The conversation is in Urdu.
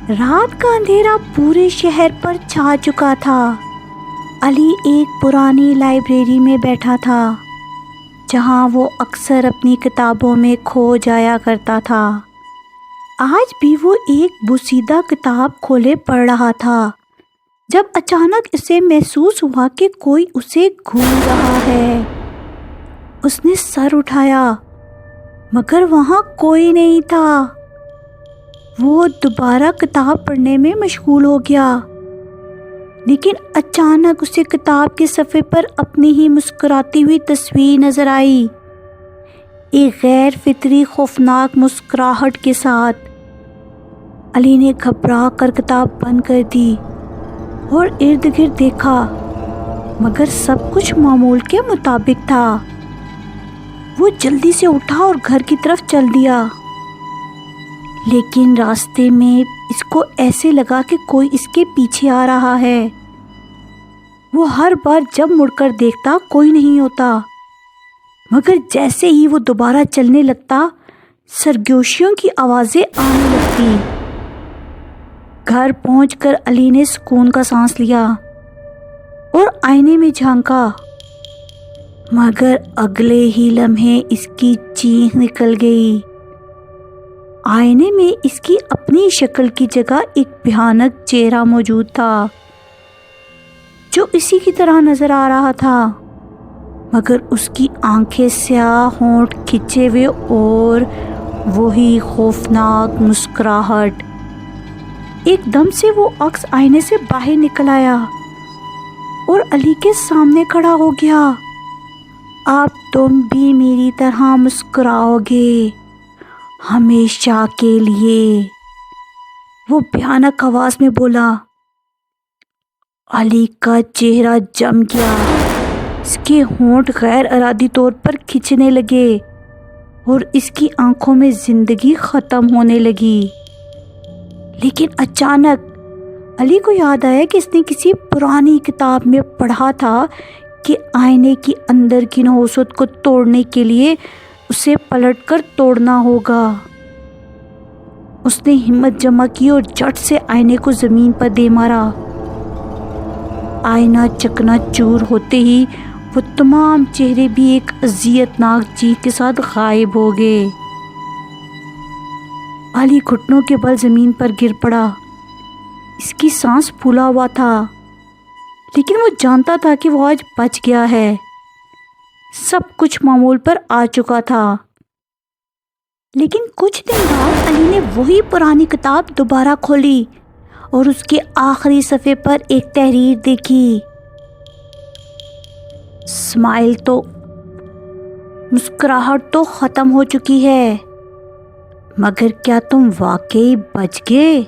رات کا اندھیرا پورے شہر پر چھا چکا تھا۔ علی ایک پرانی لائبریری میں بیٹھا تھا جہاں وہ اکثر اپنی کتابوں میں کھو جایا کرتا تھا۔ آج بھی وہ ایک بوسیدہ کتاب کھولے پڑھ رہا تھا جب اچانک اسے محسوس ہوا کہ کوئی اسے گھور رہا ہے۔ اس نے سر اٹھایا مگر وہاں کوئی نہیں تھا۔ وہ دوبارہ کتاب پڑھنے میں مشغول ہو گیا، لیکن اچانک اسے کتاب کے صفحے پر اپنی ہی مسکراتی ہوئی تصویر نظر آئی، ایک غیر فطری خوفناک مسکراہٹ کے ساتھ۔ علی نے گھبرا کر کتاب بند کر دی اور ارد گرد دیکھا، مگر سب کچھ معمول کے مطابق تھا۔ وہ جلدی سے اٹھا اور گھر کی طرف چل دیا، لیکن راستے میں اس کو ایسے لگا کہ کوئی اس کے پیچھے آ رہا ہے۔ وہ ہر بار جب مڑ کر دیکھتا کوئی نہیں ہوتا، مگر جیسے ہی وہ دوبارہ چلنے لگتا سرگوشیوں کی آوازیں آنے لگتی۔ گھر پہنچ کر علی نے سکون کا سانس لیا اور آئینے میں جھانکا، مگر اگلے ہی لمحے اس کی چیخ نکل گئی۔ آئینے میں اس کی اپنی شکل کی جگہ ایک بھیانک چہرہ موجود تھا جو اسی کی طرح نظر آ رہا تھا، مگر اس کی آنکھیں سیاہ، ہونٹ کھچے ہوئے اور وہی خوفناک مسکراہٹ۔ ایک دم سے وہ عکس آئینے سے باہر نکل آیا اور علی کے سامنے کھڑا ہو گیا۔ اب تم بھی میری طرح مسکراؤ گے، ہمیشہ کے لیے، وہ بھیانک آواز میں بولا۔ علی کا چہرہ جم گیا، اس کے ہونٹ غیر ارادی طور پر کھنچنے لگے اور اس کی آنکھوں میں زندگی ختم ہونے لگی۔ لیکن اچانک علی کو یاد آیا کہ اس نے کسی پرانی کتاب میں پڑھا تھا کہ آئینے کی اندر کی نحوست کو توڑنے کے لیے اسے پلٹ کر توڑنا ہوگا۔ اس نے ہمت جمع کی اور جھٹ سے آئینے کو زمین پر دے مارا۔ آئینہ چکنا چور ہوتے ہی وہ تمام چہرے بھی ایک اذیت ناک چیخ کے ساتھ غائب ہو گئے۔ علی گھٹنوں کے بل زمین پر گر پڑا۔ اس کی سانس پھولا ہوا تھا، لیکن وہ جانتا تھا کہ وہ آج بچ گیا ہے۔ سب کچھ معمول پر آ چکا تھا۔ لیکن کچھ دن بعد علی نے وہی پرانی کتاب دوبارہ کھولی اور اس کے آخری صفحے پر ایک تحریر دیکھی۔ مسکراہٹ تو ختم ہو چکی ہے، مگر کیا تم واقعی بچ گئے؟